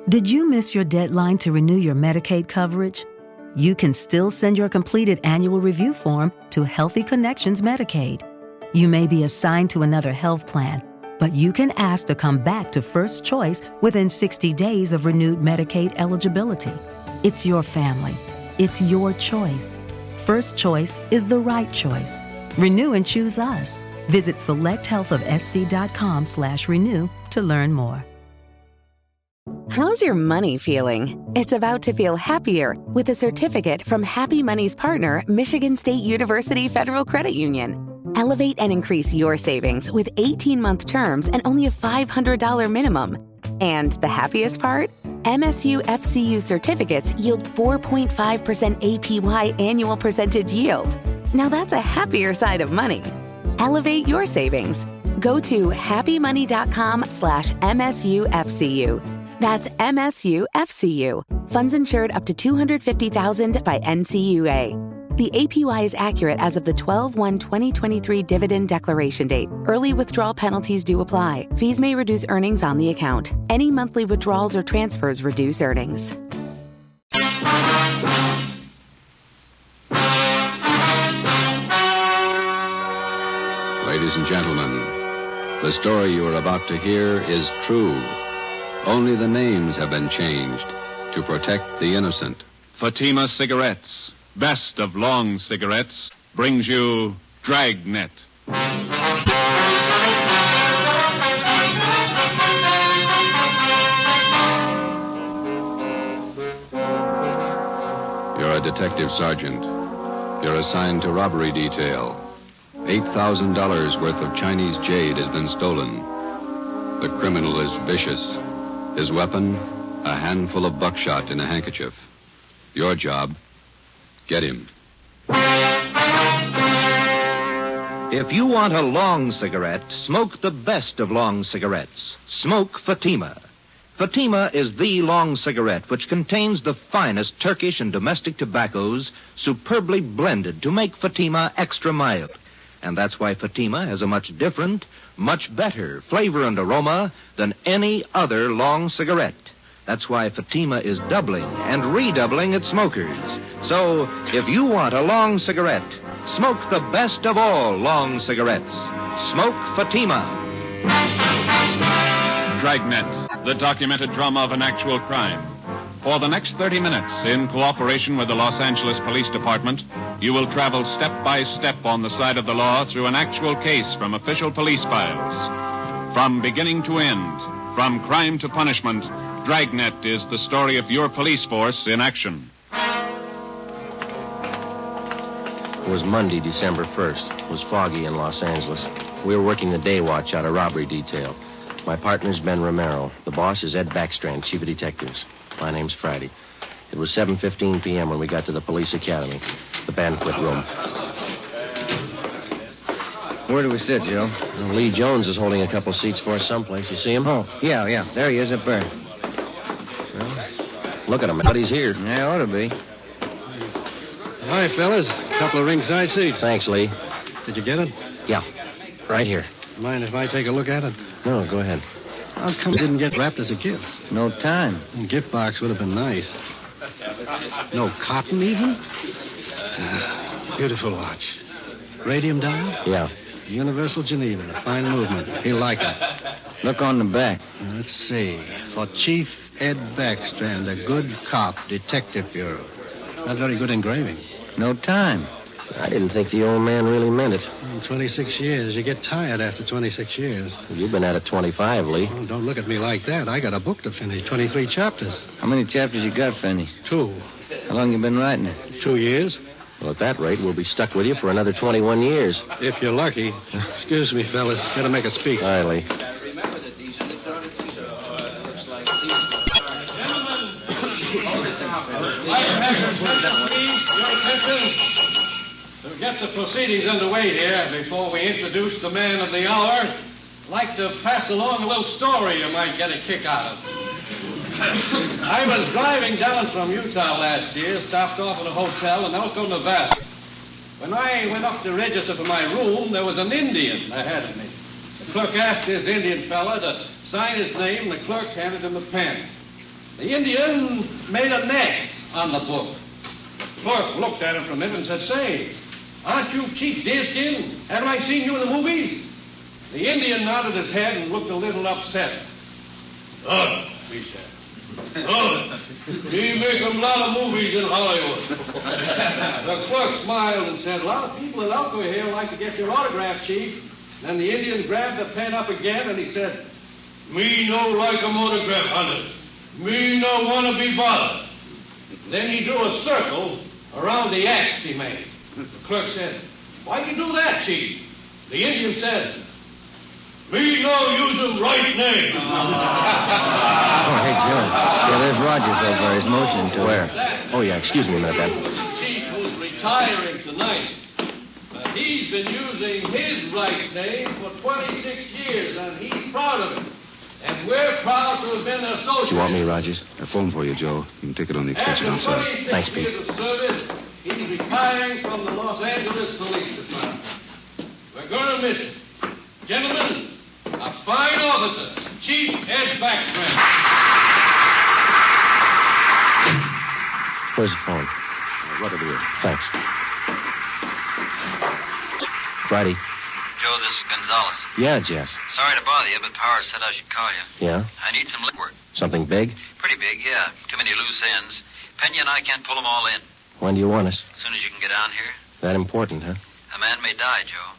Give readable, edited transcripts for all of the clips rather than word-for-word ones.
Did you miss your deadline to renew your Medicaid coverage? You can still send your completed annual review form to Healthy Connections Medicaid. You may be assigned to another health plan, but you can ask to come back to First Choice within 60 days of renewed Medicaid eligibility. It's your family. It's your choice. First Choice is the right choice. Renew and choose us. Visit selecthealthofsc.com/renew to learn more. How's your money feeling? It's about to feel happier with a certificate from Happy Money's partner, Michigan State University Federal Credit Union. Elevate and increase your savings with 18-month terms and only a $500 minimum. And the happiest part? MSU FCU certificates yield 4.5% APY annual percentage yield. Now that's a happier side of money. Elevate your savings. Go to happymoney.com/MSUFCU. That's MSUFCU. Funds insured up to $250,000 by NCUA. The APY is accurate as of the 12/1/2023 dividend declaration date. Early withdrawal penalties do apply. Fees may reduce earnings on the account. Any monthly withdrawals or transfers reduce earnings. Ladies and gentlemen, the story you are about to hear is true. Only the names have been changed to protect the innocent. Fatima Cigarettes, best of long cigarettes, brings you Dragnet. You're a detective sergeant. You're assigned to robbery detail. $8,000 worth of Chinese jade has been stolen. The criminal is vicious. His weapon, a handful of buckshot in a handkerchief. Your job, get him. If you want a long cigarette, smoke the best of long cigarettes. Smoke Fatima. Fatima is the long cigarette which contains the finest Turkish and domestic tobaccos superbly blended to make Fatima extra mild. And that's why Fatima has a much different, much better flavor and aroma than any other long cigarette. That's why Fatima is doubling and redoubling its smokers. So, if you want a long cigarette, smoke the best of all long cigarettes. Smoke Fatima. Dragnet, the documented drama of an actual crime. For the next 30 minutes, in cooperation with the Los Angeles Police Department, you will travel step by step on the side of the law through an actual case from official police files. From beginning to end, from crime to punishment, Dragnet is the story of your police force in action. It was Monday, December 1st. It was foggy in Los Angeles. We were working the day watch out of robbery detail. My partner's Ben Romero. The boss is Ed Backstrand, chief of detectives. My name's Friday. It was 7:15 p.m. when we got to the police academy, the banquet room. Where do we sit, Joe? Lee Jones is holding a couple seats for us someplace. You see him? Oh, yeah. There he is up there. Well, look at him. But he's here. Yeah, ought to be. Hi, fellas. A couple of ringside seats. Thanks, Lee. Did you get it? Yeah, right here. Mind if I take a look at it? No, go ahead. How come it didn't get wrapped as a gift? No time. A gift box would have been nice. No cotton, even? Beautiful watch. Radium dial? Yeah. Universal Geneva. Fine movement. He'll like it. Look on the back. Let's see. For Chief Ed Backstrand, a good cop, Detective Bureau. Not very good engraving. No time. I didn't think the old man really meant it. 26 years. You get tired after 26 years. You've been at it 25, Lee. Oh, don't look at me like that. I got a book to finish. 23 chapters. How many chapters you got, Fanny? 2. How long you been writing it? 2 years. Well, at that rate, we'll be stuck with you for another 21 years. If you're lucky. Excuse me, fellas. Gotta make a speech. Hi, Lee. To get the proceedings underway here, before we introduce the man of the hour, I'd like to pass along a little story you might get a kick out of. I was driving down from Utah last year, stopped off at a hotel in Elko, Nevada. When I went up to register for my room, there was an Indian ahead of me. The clerk asked this Indian fella to sign his name, and the clerk handed him a pen. The Indian made an X on the book. The clerk looked at him for a minute and said, "Say, aren't you Chief Deerskin? Haven't I seen you in the movies?" The Indian nodded his head and looked a little upset. "Oh," he said. "Oh, he make a lot of movies in Hollywood." The clerk smiled and said, "A lot of people in Elko here like to get your autograph, Chief." Then the Indian grabbed the pen up again and he said, "Me no like a autograph, hunters. Me no want to be bothered." Then he drew a circle around the axe he made. The clerk said, "Why'd you do that, Chief?" The Indian said, "Me no use him right name." Oh, hey, Joe. Yeah, there's Rogers over there. He's motioning to Where? Oh, yeah, excuse me a minute, Ben. The chief who's retiring tonight. He's been using his right name for 26 years, and he's proud of it. And we're proud to have been associated. Do you want me, Rogers? A phone for you, Joe. You can take it on the extension After outside. 26 Thanks, Pete. years of service, he's retiring from the Los Angeles Police Department. We're going to miss him. Gentlemen, a fine officer, Chief Ed Backstrand. Where's the phone? Right over here. Thanks. Friday. Joe, this is Gonzalez. Yeah, Jess. Sorry to bother you, but Power said I should call you. Yeah? I need some liquid. Something big? Pretty big, yeah. Too many loose ends. Pena and I can't pull them all in. When do you want us? As soon as you can get down here. That important, huh? A man may die, Joe.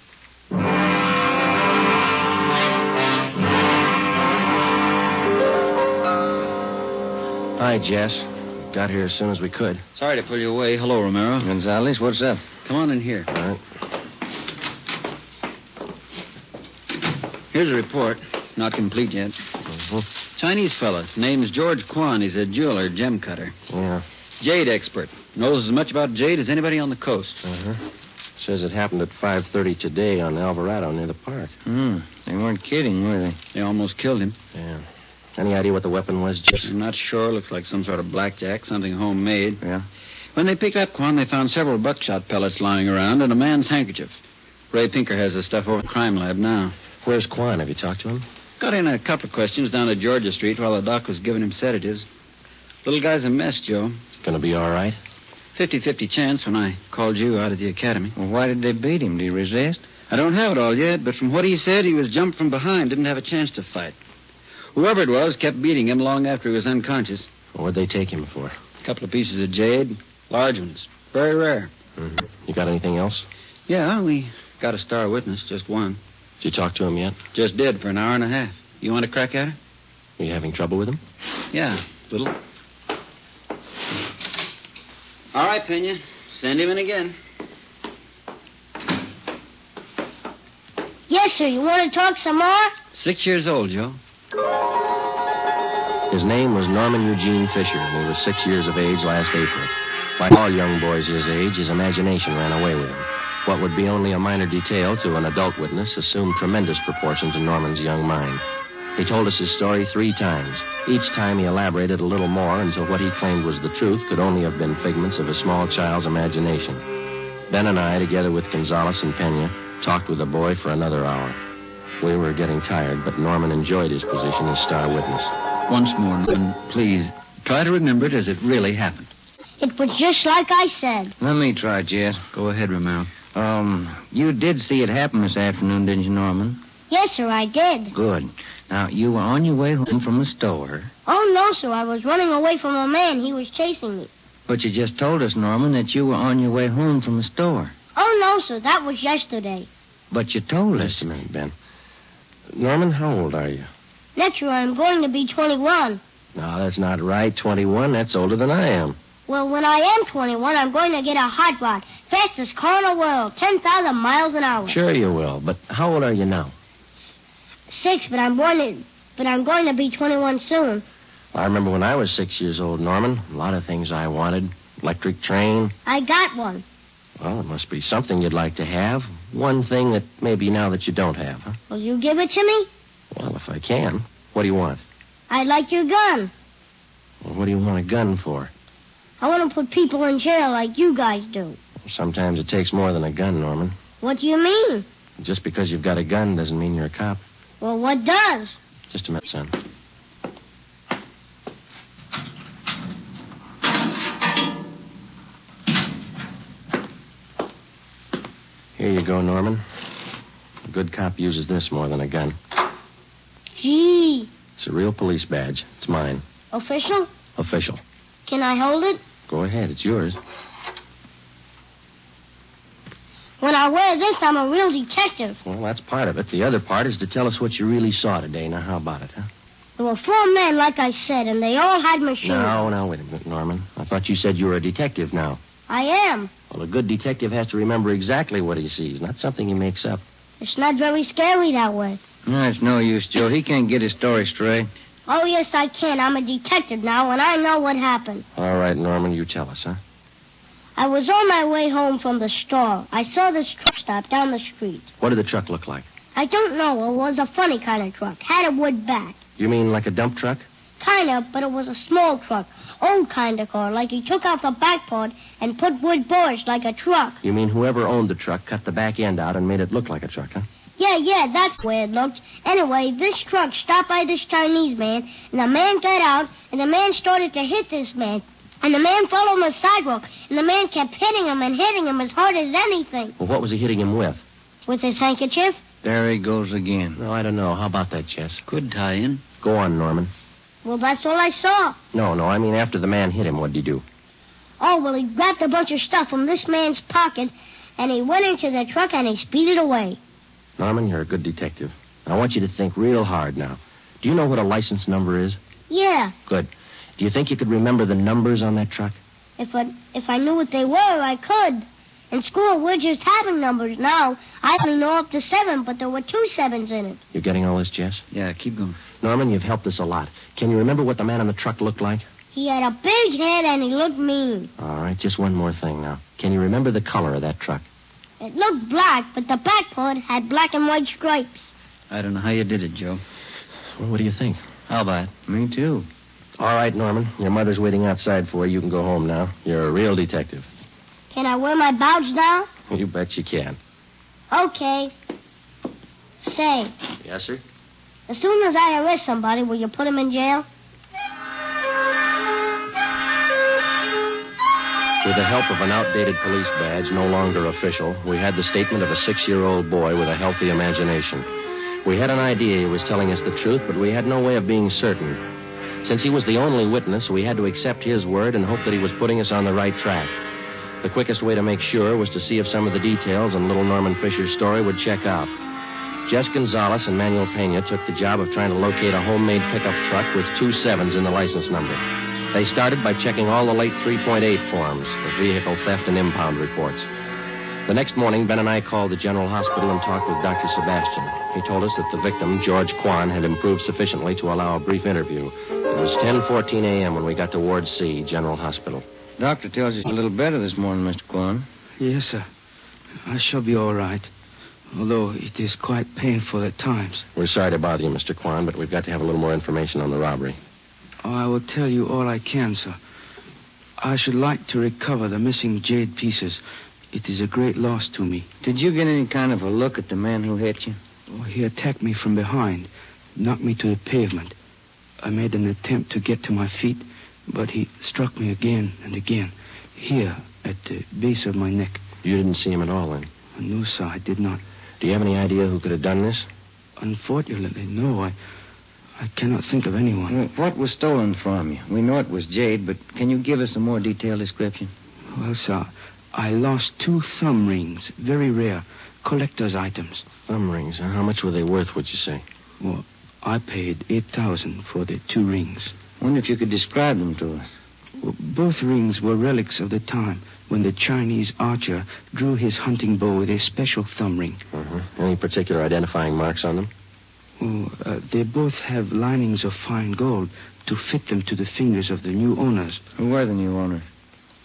Hi, Jess. Got here as soon as we could. Sorry to pull you away. Hello, Romero. Gonzalez, what's up? Come on in here. All right. Here's a report. Not complete yet. Mm-hmm. Chinese fella. Name's George Quan. He's a jeweler, gem cutter. Yeah. Jade expert. Knows as much about jade as anybody on the coast. Uh-huh. Says it happened at 5:30 today on Alvarado near the park. They weren't kidding, were they? They almost killed him. Yeah. Any idea what the weapon was, Jess? I'm not sure. Looks like some sort of blackjack, something homemade. Yeah? When they picked up Quan, they found several buckshot pellets lying around and a man's handkerchief. Ray Pinker has the stuff over at the crime lab now. Where's Quan? Have you talked to him? Got in a couple of questions down at Georgia Street while the doc was giving him sedatives. Little guy's a mess, Joe. Gonna be all right? 50-50 chance when I called you out of the academy. Well, why did they beat him? Did he resist? I don't have it all yet, but from what he said, he was jumped from behind, didn't have a chance to fight. Whoever it was kept beating him long after he was unconscious. What'd they take him for? A couple of pieces of jade, large ones, very rare. Mm-hmm. You got anything else? Yeah, we got a star witness, just one. Did you talk to him yet? Just did for an hour and a half. You want to crack at her? Are you having trouble with him? Yeah, little. All right, Pena. Send him in again. Yes, sir. You want to talk some more? 6 years old, Joe. His name was Norman Eugene Fisher, and he was 6 years of age last April. Like all young boys his age, his imagination ran away with him. What would be only a minor detail to an adult witness assumed tremendous proportions in Norman's young mind. He told us his story 3 times. Each time he elaborated a little more until what he claimed was the truth could only have been figments of a small child's imagination. Ben and I, together with Gonzalez and Pena, talked with the boy for another hour. We were getting tired, but Norman enjoyed his position as star witness. Once more, Norman, please, try to remember it as it really happened. It was just like I said. Let me try, Jess. Go ahead, Romero. You did see it happen this afternoon, didn't you, Norman? Yes, sir, I did. Good. Now, you were on your way home from the store. Oh, no, sir. I was running away from a man. He was chasing me. But you just told us, Norman, that you were on your way home from the store. Oh, no, sir. That was yesterday. But you told us. Just a minute, Ben. Norman, how old are you? Next year I'm going to be 21. No, that's not right. 21, that's older than I am. Well, when I am 21, I'm going to get a hot rod. Fastest car in the world. 10,000 miles an hour. Sure you will, but how old are you now? 6, but I'm going to be 21 soon. I remember when I was 6 years old, Norman. A lot of things I wanted. Electric train. I got one. Well, it must be something you'd like to have. One thing that maybe now that you don't have, huh? Will you give it to me? Well, if I can. What do you want? I'd like your gun. Well, what do you want a gun for? I want to put people in jail like you guys do. Sometimes it takes more than a gun, Norman. What do you mean? Just because you've got a gun doesn't mean you're a cop. Well, what does? Just a minute, son. Here you go, Norman. A good cop uses this more than a gun. Gee. It's a real police badge. It's mine. Official? Official. Can I hold it? Go ahead. It's yours. When I wear this, I'm a real detective. Well, that's part of it. The other part is to tell us what you really saw today. Now, how about it, huh? There were 4 men, like I said, and they all had machines. No, wait a minute, Norman. I thought you said you were a detective now. I am. Well, a good detective has to remember exactly what he sees, not something he makes up. It's not very scary that way. No, it's no use, Joe. He can't get his story straight. Oh, yes, I can. I'm a detective now, and I know what happened. All right, Norman, you tell us, huh? I was on my way home from the store. I saw this truck stop down the street. What did the truck look like? I don't know. It was a funny kind of truck. Had a wood back. You mean like a dump truck? Kind of, but it was a small truck. Old kind of car, like he took out the back part and put wood boards like a truck. You mean whoever owned the truck cut the back end out and made it look like a truck, huh? Yeah, that's the way it looked. Anyway, this truck stopped by this Chinese man, and the man got out, and the man started to hit this man. And the man fell on the sidewalk, and the man kept hitting him and hitting him as hard as anything. Well, what was he hitting him with? With his handkerchief? There he goes again. No, I don't know. How about that, Jess? Good tie-in. Go on, Norman. Well, that's all I saw. No, I mean after the man hit him, what'd he do? Oh, well, he grabbed a bunch of stuff from this man's pocket, and he went into the truck and he speeded away. Norman, you're a good detective. I want you to think real hard now. Do you know what a license number is? Yeah. Good. Do you think you could remember the numbers on that truck? If I knew what they were, I could. In school, we're just having numbers now. I only know up to 7, but there were 2 7s in it. You getting all this, Jess? Yeah, keep going. Norman, you've helped us a lot. Can you remember what the man on the truck looked like? He had a big head and he looked mean. All right, just one more thing now. Can you remember the color of that truck? It looked black, but the back part had black and white stripes. I don't know how you did it, Joe. Well, what do you think? How about it? Me too. All right, Norman. Your mother's waiting outside for you. You can go home now. You're a real detective. Can I wear my badge now? You bet you can. Okay. Say, Yes, sir? as soon as I arrest somebody, will you put him in jail? With the help of an outdated police badge, no longer official, we had the statement of a 6-year-old boy with a healthy imagination. We had an idea he was telling us the truth, but we had no way of being certain. Since he was the only witness, we had to accept his word and hope that he was putting us on the right track. The quickest way to make sure was to see if some of the details in little Norman Fisher's story would check out. Jess Gonzalez and Manuel Pena took the job of trying to locate a homemade pickup truck with 2 7s in the license number. They started by checking all the late 3.8 forms, the vehicle theft and impound reports. The next morning, Ben and I called the General Hospital and talked with Dr. Sebastian. He told us that the victim, George Quan, had improved sufficiently to allow a brief interview. It was 10:14 a.m. when we got to Ward C, General Hospital. Doctor tells you a little better this morning, Mr. Quan. Yes, sir. I shall be all right, although it is quite painful at times. We're sorry to bother you, Mr. Quan, but we've got to have a little more information on the robbery. Oh, I will tell you all I can, sir. I should like to recover the missing jade pieces. It is a great loss to me. Did you get any kind of a look at the man who hit you? Oh, he attacked me from behind, knocked me to the pavement. I made an attempt to get to my feet, but he struck me again and again, here at the base of my neck. You didn't see him at all, then? No, sir, I did not. Do you have any idea who could have done this? Unfortunately, no. I cannot think of anyone. Well, what was stolen from you? We know it was jade, but can you give us a more detailed description? Well, sir, I lost 2 thumb rings, very rare, collector's items. Thumb rings? How much were they worth, would you say? Well, I paid $8,000 for the 2 rings. I wonder if you could describe them to us. Well, both rings were relics of the time when the Chinese archer drew his hunting bow with a special thumb ring. Any particular identifying marks on them? Oh, they both have linings of fine gold to fit them to the fingers of the new owners. Who were the new owners?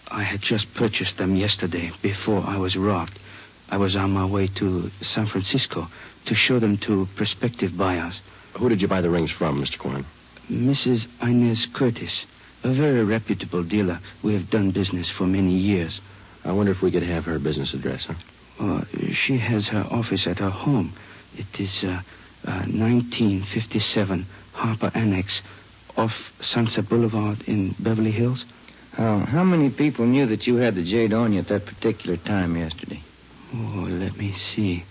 I had just purchased them yesterday before I was robbed. I was on my way to San Francisco to show them to prospective buyers. Who did you buy the rings from, Mr. Quan? Mrs. Inez Curtis, a very reputable dealer. We have done business for many years. I wonder if we could have her business address, huh? She has her office at her home. It is 1957 Harper Annex off Sunset Boulevard in Beverly Hills. How many people knew that you had the jade on you at that particular time yesterday? Oh, let me see.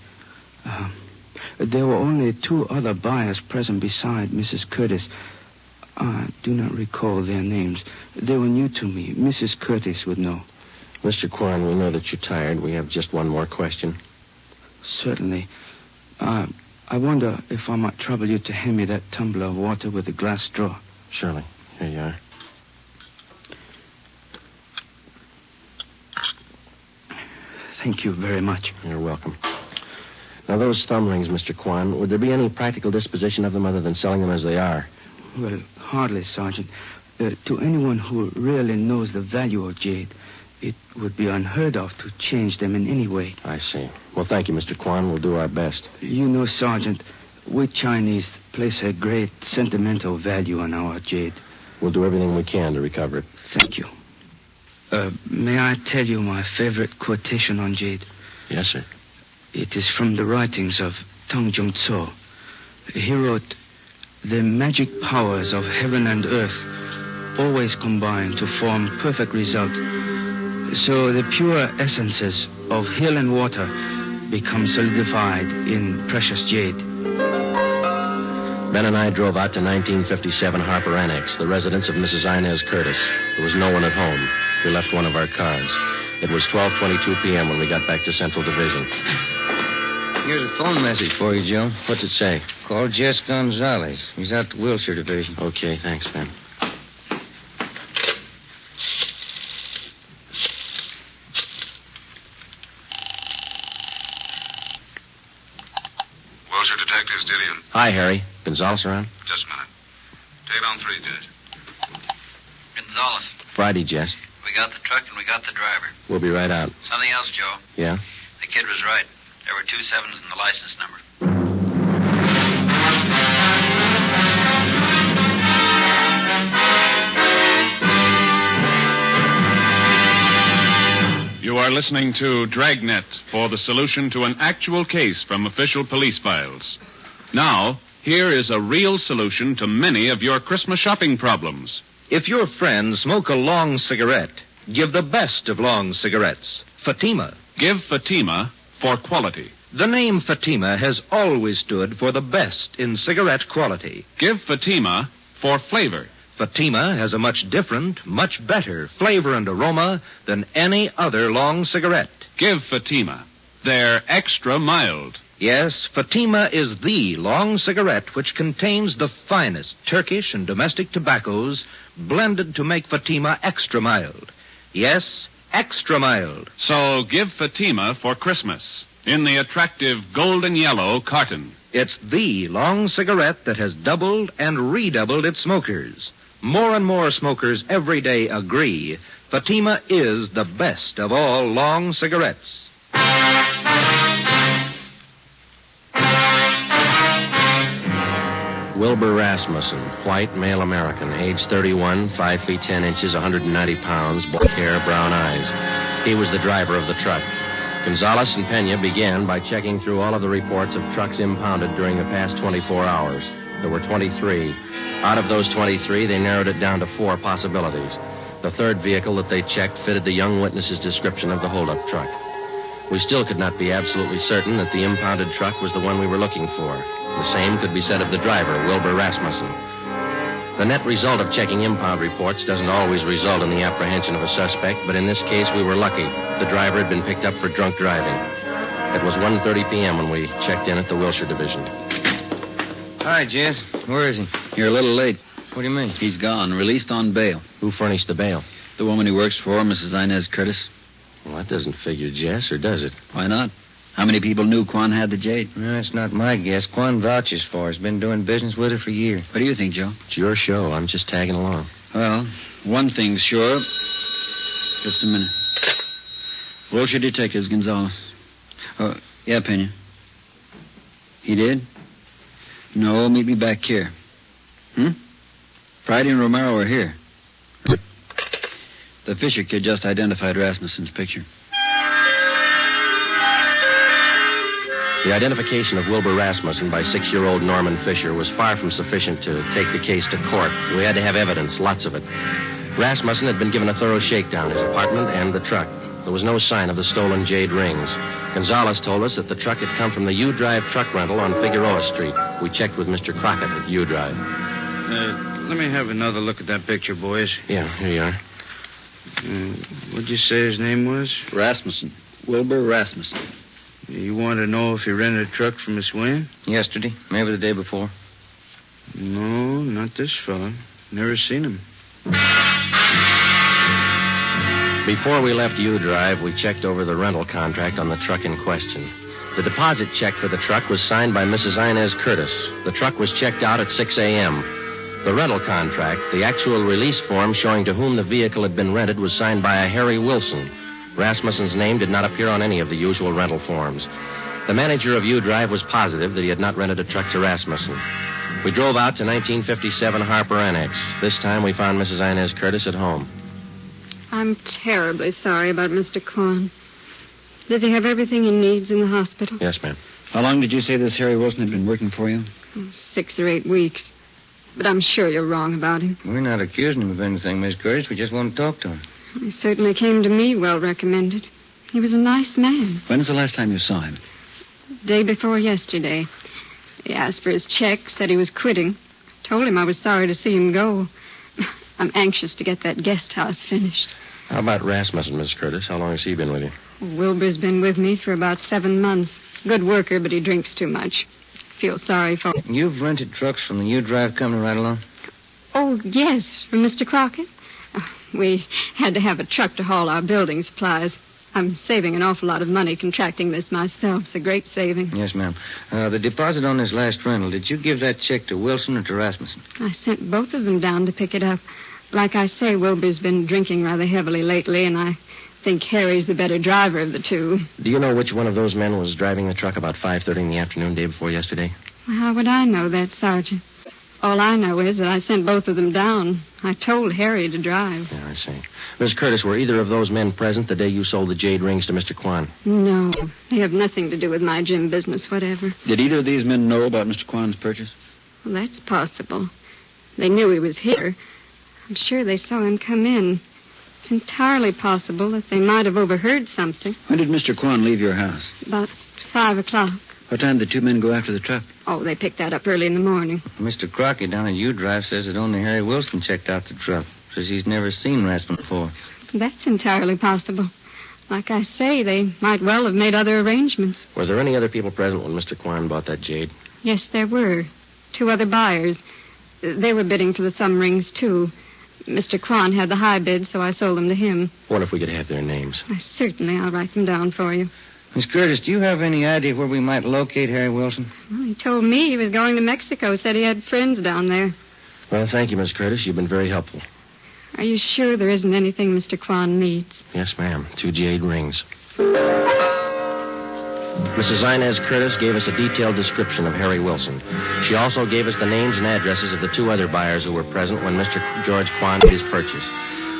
There were only 2 other buyers present beside Mrs. Curtis. I do not recall their names. They were new to me. Mrs. Curtis would know. Mr. Quan, we know that you're tired. We have just one more question. Certainly. I wonder if I might trouble you to hand me that tumbler of water with the glass straw. Surely. Here you are. Thank you very much. You're welcome. Now, those thumb rings, Mr. Quan, would there be any practical disposition of them other than selling them as they are? Well, hardly, Sergeant. To anyone who really knows the value of jade, it would be unheard of to change them in any way. I see. Well, thank you, Mr. Quan. We'll do our best. You know, Sergeant, we Chinese place a great sentimental value on our jade. We'll do everything we can to recover it. Thank you. May I tell you my favorite quotation on jade? Yes, sir. It is from the writings of Tang Jung Tso. He wrote, "The magic powers of heaven and earth always combine to form perfect result. So the pure essences of hill and water become solidified in precious jade." Ben and I drove out to 1957 Harper Annex, the residence of Mrs. Inez Curtis. There was no one at home. We left one of our cars. It was 12:22 p.m. when we got back to Central Division. Here's a phone message for you, Joe. What's it say? Call Jess Gonzalez. He's at the Wilshire Division. Okay, thanks, Ben. Wilshire Detectives, Dillian. Hi, Harry. Gonzalez around? Just a minute. Take on 3, Jess. Gonzalez, Friday, Jess. we got the truck and we got the driver. We'll be right out. Something else, Joe. Yeah? The kid was right. There were 2 7s in the license number. You are listening to Dragnet for the solution to an actual case from official police files. Now, here is a real solution to many of your Christmas shopping problems. If your friends smoke a long cigarette, give the best of long cigarettes, Fatima. Give Fatima for quality. The name Fatima has always stood for the best in cigarette quality. Give Fatima for flavor. Fatima has a much different, much better flavor and aroma than any other long cigarette. Give Fatima. They're extra mild. Yes, Fatima is the long cigarette which contains the finest Turkish and domestic tobaccos blended to make Fatima extra mild. Yes, extra mild. So give Fatima for Christmas in the attractive golden yellow carton. It's the long cigarette that has doubled and redoubled its smokers. More and more smokers every day agree Fatima is the best of all long cigarettes. Wilbur Rasmussen, white, male American, age 31, 5 feet 10 inches, 190 pounds, black hair, brown eyes. He was the driver of the truck. Gonzalez and Pena began by checking through all of the reports of trucks impounded during the past 24 hours. There were 23. Out of those 23, they narrowed it down to 4 possibilities. The third vehicle that they checked fitted the young witness's description of the holdup truck. We still could not be absolutely certain that the impounded truck was the one we were looking for. The same could be said of the driver, Wilbur Rasmussen. The net result of checking impound reports doesn't always result in the apprehension of a suspect, but in this case we were lucky. The driver had been picked up for drunk driving. It was 1:30 p.m. when we checked in at the Wilshire Division. Hi, Jess. Where is he? You're a little late. What do you mean? He's gone, released on bail. Who furnished the bail? The woman he works for, Mrs. Inez Curtis. Well, that doesn't figure, Jess, or does it? Why not? How many people knew Quan had the jade? No, it's not my guess. Quan vouches for her. He's been doing business with her for years. What do you think, Joe? It's your show. I'm just tagging along. Well, one thing's sure. Just a minute. Wilshire Detectives, Gonzalez. Oh, yeah, Pena. He did? No, meet me back here. Friday and Romero are here. The Fisher kid just identified Rasmussen's picture. The identification of Wilbur Rasmussen by 6-year-old Norman Fisher was far from sufficient to take the case to court. We had to have evidence, lots of it. Rasmussen had been given a thorough shakedown, his apartment and the truck. There was no sign of the stolen jade rings. Gonzalez told us that the truck had come from the U-Drive truck rental on Figueroa Street. We checked with Mr. Crockett at U-Drive. Let me have another look at that picture, boys. Yeah, here you are. What'd you say his name was? Rasmussen. Wilbur Rasmussen. You want to know if he rented a truck from Miss Wayne? Yesterday, maybe the day before. No, not this fella. Never seen him. Before we left U-Drive, we checked over the rental contract on the truck in question. The deposit check for the truck was signed by Mrs. Inez Curtis. The truck was checked out at 6 a.m. The rental contract, the actual release form showing to whom the vehicle had been rented, was signed by a Harry Wilson. Rasmussen's name did not appear on any of the usual rental forms. The manager of U-Drive was positive that he had not rented a truck to Rasmussen. We drove out to 1957 Harper Annex. This time we found Mrs. Inez Curtis at home. I'm terribly sorry about Mr. Quan. Does he have everything he needs in the hospital? Yes, ma'am. How long did you say this Harry Wilson had been working for you? 6 or 8 weeks. But I'm sure you're wrong about him. We're not accusing him of anything, Miss Curtis. We just want to talk to him. He certainly came to me well recommended. He was a nice man. When's the last time you saw him? Day before yesterday. He asked for his check, said he was quitting. Told him I was sorry to see him go. I'm anxious to get that guest house finished. How about Rasmussen, Miss Curtis? How long has he been with you? Wilbur's been with me for about 7 months. Good worker, but he drinks too much. Feel sorry for him. You've rented trucks from the U-Drive company right along? Oh, yes, from Mr. Crockett. We had to have a truck to haul our building supplies. I'm saving an awful lot of money contracting this myself. It's a great saving. Yes, ma'am. The deposit on this last rental, did you give that check to Wilson or to Rasmussen? I sent both of them down to pick it up. Like I say, Wilbur's been drinking rather heavily lately, and I think Harry's the better driver of the two. Do you know which one of those men was driving the truck about 5:30 in the afternoon, day before yesterday? How would I know that, Sergeant? All I know is that I sent both of them down. I told Harry to drive. Yeah, I see. Miss Curtis, were either of those men present the day you sold the jade rings to Mr. Quan? No. They have nothing to do with my gym business, whatever. Did either of these men know about Mr. Quan's purchase? Well, that's possible. They knew he was here. I'm sure they saw him come in. It's entirely possible that they might have overheard something. When did Mr. Quan leave your house? About 5 o'clock. What time did the two men go after the truck? Oh, they picked that up early in the morning. Mr. Crockett down at U-Drive says that only Harry Wilson checked out the truck. Says he's never seen Rasmussen before. That's entirely possible. Like I say, they might well have made other arrangements. Were there any other people present when Mr. Quan bought that jade? Yes, there were. 2 other buyers. They were bidding for the thumb rings, too. Mr. Quan had the high bid, so I sold them to him. What if we could have their names? Certainly, I'll write them down for you. Miss Curtis, do you have any idea where we might locate Harry Wilson? Well, he told me he was going to Mexico, said he had friends down there. Well, thank you, Miss Curtis. You've been very helpful. Are you sure there isn't anything Mr. Quan needs? Yes, ma'am. 2 jade rings. Mrs. Inez Curtis gave us a detailed description of Harry Wilson. She also gave us the names and addresses of the 2 other buyers who were present when Mr. George Quan made his purchase.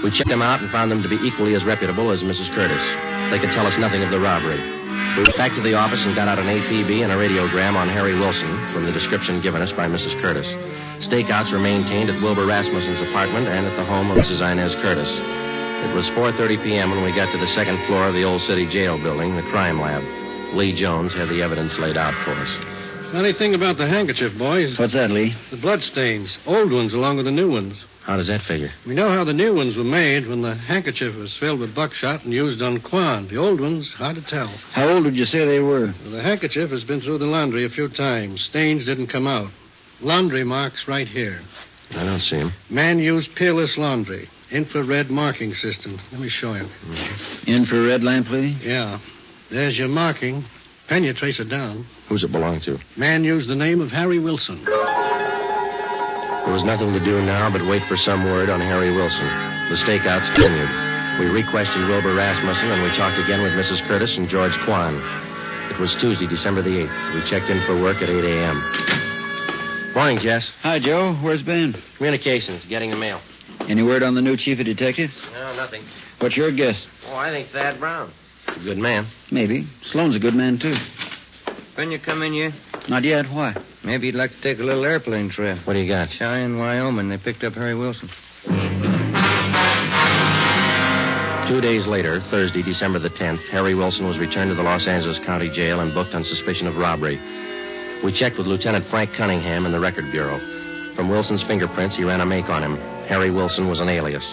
We checked them out and found them to be equally as reputable as Mrs. Curtis. They could tell us nothing of the robbery. We went back to the office and got out an APB and a radiogram on Harry Wilson from the description given us by Mrs. Curtis. Stakeouts were maintained at Wilbur Rasmussen's apartment and at the home of Mrs. Inez Curtis. It was 4:30 p.m. when we got to the 2nd floor of the old city jail building, the crime lab. Lee Jones had the evidence laid out for us. Funny thing about the handkerchief, boys. What's that, Lee? The blood stains. Old ones along with the new ones. How does that figure? We know how the new ones were made when the handkerchief was filled with buckshot and used on Quan. The old ones, hard to tell. How old would you say they were? Well, the handkerchief has been through the laundry a few times. Stains didn't come out. Laundry marks right here. I don't see them. Man used peerless laundry. Infrared marking system. Let me show you. Infrared lamp, Lee? Yeah. There's your marking. Can you trace it down? Who's it belong to? Man used the name of Harry Wilson. There was nothing to do now but wait for some word on Harry Wilson. The stakeouts continued. We re-questioned Wilbur Rasmussen, and we talked again with Mrs. Curtis and George Quan. It was Tuesday, December the 8th. We checked in for work at 8 a.m. Morning, Jess. Hi, Joe. Where's Ben? Communications, getting the mail. Any word on the new chief of detectives? No, nothing. What's your guess? Oh, I think Thad Brown. A good man. Maybe. Sloan's a good man, too. When you come in yet? Not yet. Why? Maybe you'd like to take a little airplane trip. What do you got? Cheyenne, Wyoming. They picked up Harry Wilson. 2 2 days later, Thursday, December the 10th, Harry Wilson was returned to the Los Angeles County Jail and booked on suspicion of robbery. We checked with Lieutenant Frank Cunningham in the Record Bureau. From Wilson's fingerprints, he ran a make on him. Harry Wilson was an alias.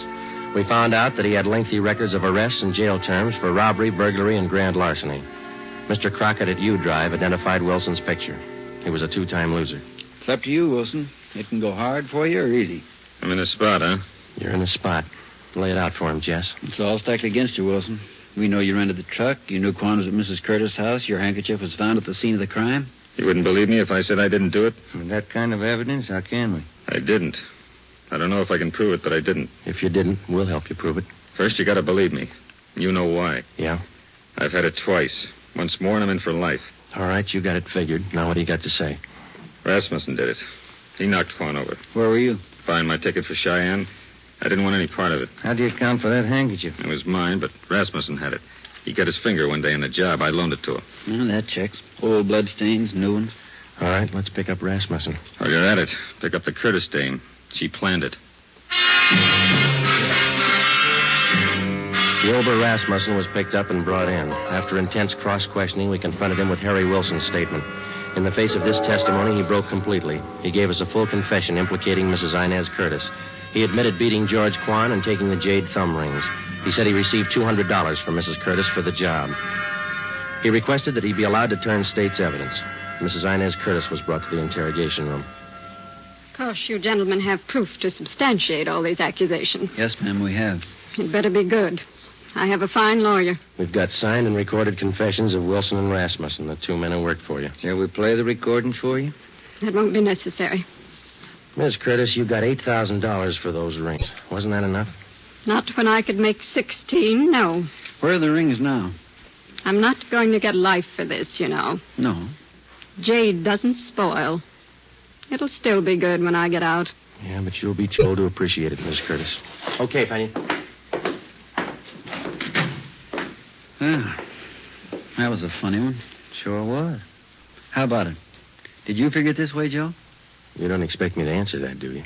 We found out that he had lengthy records of arrests and jail terms for robbery, burglary, and grand larceny. Mr. Crockett at U Drive identified Wilson's picture. He was a 2-time loser. It's up to you, Wilson. It can go hard for you or easy. I'm in a spot, huh? You're in a spot. Lay it out for him, Jess. It's all stacked against you, Wilson. We know you rented the truck. You knew Quan was at Mrs. Curtis' house. Your handkerchief was found at the scene of the crime. You wouldn't believe me if I said I didn't do it? With that kind of evidence, how can we? I didn't. I don't know if I can prove it, but I didn't. If you didn't, we'll help you prove it. First, you gotta believe me. You know why. Yeah? I've had it twice. Once more, and I'm in for life. All right, you got it figured. Now what do you got to say? Rasmussen did it. He knocked Quan over. Where were you? Buying my ticket for Cheyenne. I didn't want any part of it. How do you account for that handkerchief? It was mine, but Rasmussen had it. He cut his finger one day on the job. I loaned it to him. Well, that checks. Old blood stains, new ones. All right, let's pick up Rasmussen. Oh, you're at it. Pick up the Curtis dame. She planned it. Wilbur Rasmussen was picked up and brought in. After intense cross-questioning, we confronted him with Harry Wilson's statement. In the face of this testimony, he broke completely. He gave us a full confession implicating Mrs. Inez Curtis. He admitted beating George Quan and taking the Jade thumb rings. He said he received $200 from Mrs. Curtis for the job. He requested that he be allowed to turn state's evidence. Mrs. Inez Curtis was brought to the interrogation room. Of course, you gentlemen have proof to substantiate all these accusations. Yes, ma'am, we have. It better be good. I have a fine lawyer. We've got signed and recorded confessions of Wilson and Rasmussen, the 2 men who worked for you. Shall we play the recordings for you? That won't be necessary. Miss Curtis, you got $8,000 for those rings. Wasn't that enough? Not when I could make 16, no. Where are the rings now? I'm not going to get life for this, you know. No. Jade doesn't spoil. It'll still be good when I get out. Yeah, but you'll be told to appreciate it, Miss Curtis. Okay, Penny. Ah, that was a funny one. Sure was. How about it? Did you figure it this way, Joe? You don't expect me to answer that, do you?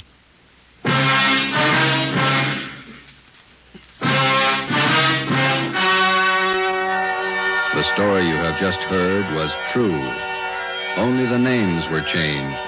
The story you have just heard was true. Only the names were changed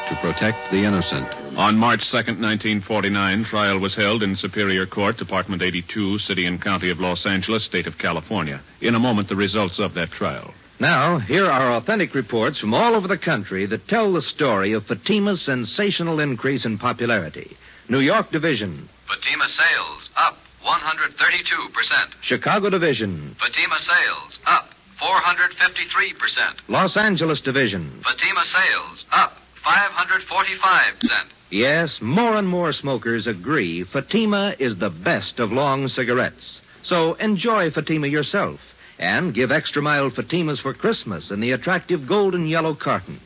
to protect the innocent. On March 2nd, 1949, trial was held in Superior Court, Department 82, City and County of Los Angeles, State of California. In a moment, the results of that trial. Now, here are authentic reports from all over the country that tell the story of Fatima's sensational increase in popularity. New York Division. Fatima sales up 132%. Chicago Division. Fatima sales up 453%. Los Angeles Division. Fatima sales up 545%. Yes, more and more smokers agree Fatima is the best of long cigarettes. So enjoy Fatima yourself. And give extra mild Fatimas for Christmas in the attractive golden yellow carton.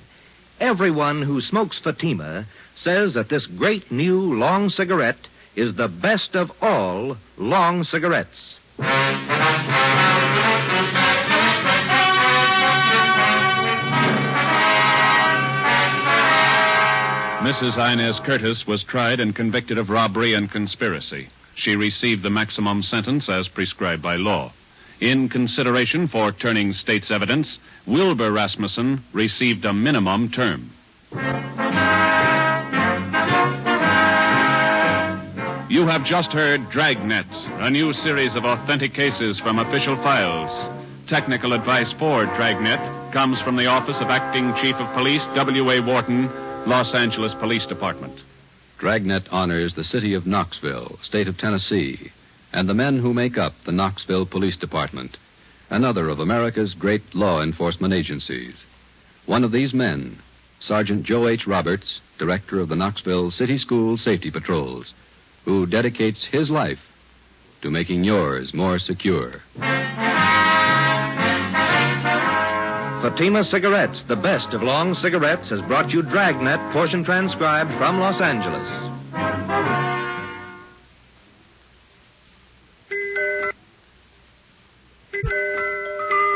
Everyone who smokes Fatima says that this great new long cigarette is the best of all long cigarettes. Mrs. Inez Curtis was tried and convicted of robbery and conspiracy. She received the maximum sentence as prescribed by law. In consideration for turning state's evidence, Wilbur Rasmussen received a minimum term. You have just heard Dragnet, a new series of authentic cases from official files. Technical advice for Dragnet comes from the Office of Acting Chief of Police, W.A. Wharton, Los Angeles Police Department. Dragnet honors the city of Knoxville, state of Tennessee, and the men who make up the Knoxville Police Department, another of America's great law enforcement agencies. One of these men, Sergeant Joe H. Roberts, director of the Knoxville City School Safety Patrols, who dedicates his life to making yours more secure. Fatima Cigarettes, the best of long cigarettes, has brought you Dragnet, portion transcribed from Los Angeles.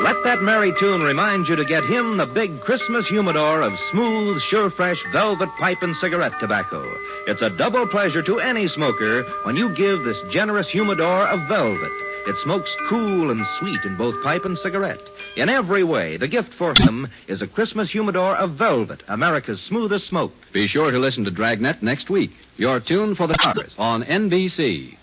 Let that merry tune remind you to get him the big Christmas humidor of smooth, sure-fresh velvet pipe and cigarette tobacco. It's a double pleasure to any smoker when you give this generous humidor of velvet. It smokes cool and sweet in both pipe and cigarette. In every way, the gift for him is a Christmas humidor of velvet, America's smoothest smoke. Be sure to listen to Dragnet next week. Your tune for the stars on NBC.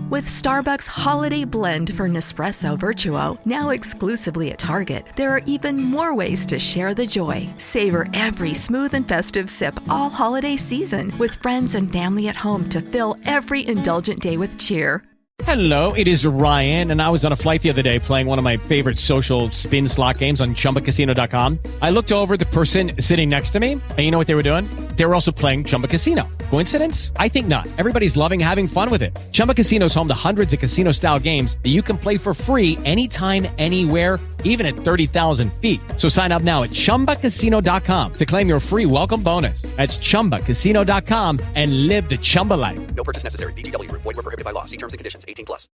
With Starbucks Holiday Blend for Nespresso Virtuo, now exclusively at Target, there are even more ways to share the joy. Savor every smooth and festive sip all holiday season with friends and family at home to fill every indulgent day with cheer. Hello, it is Ryan, and I was on a flight the other day playing one of my favorite social spin slot games on ChumbaCasino.com. I looked over at the person sitting next to me, and you know what they were doing? They were also playing Chumba Casino. Coincidence? I think not. Everybody's loving having fun with it. Chumba Casino is home to hundreds of casino-style games that you can play for free anytime, anywhere, even at 30,000 feet. So sign up now at ChumbaCasino.com to claim your free welcome bonus. That's ChumbaCasino.com and live the Chumba life. No purchase necessary. VGW. Void where prohibited by law. See terms and conditions. 18+.